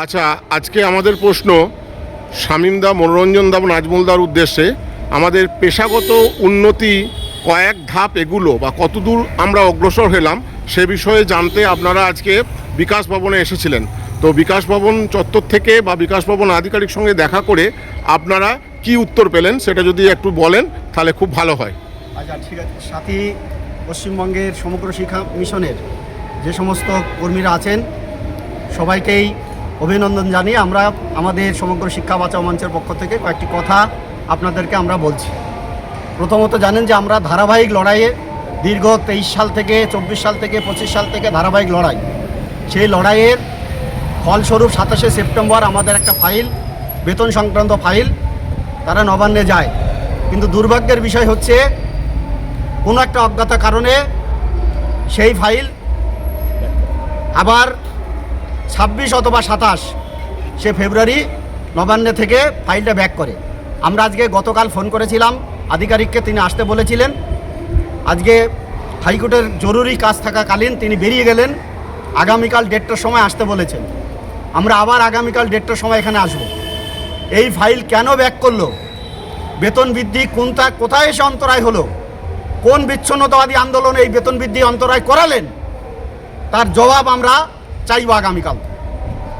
আচ্ছা, আজকে আমাদের প্রশ্ন শামীমদা, মনোরঞ্জনদা, নাজমুলদার উদ্দেশ্যে। আমাদের পেশাগত উন্নতি কয়েক ধাপ এগুলো বা কতদূর আমরা অগ্রসর হলাম সে বিষয়ে জানতে আপনারা আজকে বিকাশ ভবনে এসেছিলেন। তো বিকাশ ভবন চত্বর থেকে বা বিকাশ ভবন আধিকারিক সঙ্গে দেখা করে আপনারা কি উত্তর পেলেন সেটা যদি একটু বলেন তাহলে খুব ভালো হয়। আচ্ছা, ঠিক আছে। সাথী পশ্চিমবঙ্গের সমগ্র শিক্ষা মিশনের যে সমস্ত কর্মীরা আছেন সবাইকেই অভিনন্দন জানিয়ে আমরা আমাদের সমগ্র শিক্ষা বাঁচাও মঞ্চের পক্ষ থেকে কয়েকটি কথা আপনাদেরকে আমরা বলছি। প্রথমত জানেন যে আমরা ধারাবাহিক লড়াইয়ে দীর্ঘ 23 সাল থেকে 24 সাল থেকে 25 সাল থেকে ধারাবাহিক লড়াই। সেই লড়াইয়ের ফলস্বরূপ 27শে সেপ্টেম্বর আমাদের একটা ফাইল, বেতন সংক্রান্ত ফাইল, তারা নবান্নে যায়। কিন্তু দুর্ভাগ্যের বিষয় হচ্ছে কোনো একটা অজ্ঞাত কারণে সেই ফাইল আবার 26 অথবা 27 ফেব্রুয়ারি নবান্নে থেকে ফাইলটা ব্যাক করে। আমরা আজকে গতকাল ফোন করেছিলাম আধিকারিককে, তিনি আসতে বলেছিলেন। আজকে হাইকোর্টের জরুরি কাজ থাকাকালীন তিনি বেরিয়ে গেলেন। আগামীকাল 1:30টার সময় আসতে বলেছেন। আমরা আবার আগামীকাল 1:30টার সময় এখানে আসব। এই ফাইল কেন ব্যাক করলো, বেতন বৃদ্ধি কোথায় এসে অন্তরায় হলো, কোন বিচ্ছিন্নতাবাদী আন্দোলনে এই বেতন বৃদ্ধি অন্তরায় করালেন, তার জবাব আমরা চাইব আগামীকাল।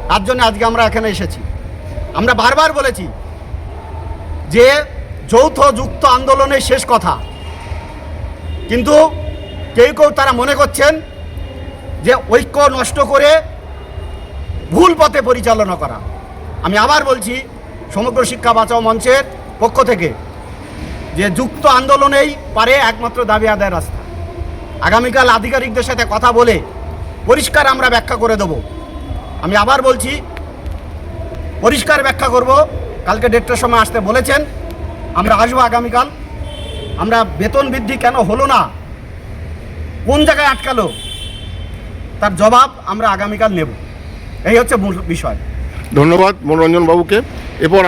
তার জন্য আজকে আমরা এখানে এসেছি। আমরা বারবার বলেছি যে যৌথ যুক্ত আন্দোলনের শেষ কথা, কিন্তু কেউ কেউ তারা মনে করছেন যে ঐক্য নষ্ট করে ভুল পথে পরিচালনা করা। আমি আবার বলছি সমগ্র শিক্ষা বাঁচাও মঞ্চের পক্ষ থেকে যে যুক্ত আন্দোলনেই পারে একমাত্র দাবি আদায়ের রাস্তা। আগামীকাল আধিকারিকদের সাথে কথা বলে পরিষ্কার আমরা ব্যাখ্যা করে দেব। আমি আবার বলছি পরিষ্কার ব্যাখ্যা করব। কালকে 1:30টার সময় আসতে বলেছেন, আমরা আসবো আগামীকাল। আমরা বেতন বৃদ্ধি কেন হলো না, কোন জায়গায় আটকালো, তার জবাব আমরা আগামীকাল নেব। এই হচ্ছে মূল বিষয়। ধন্যবাদ মনোরঞ্জন বাবুকে। এরপর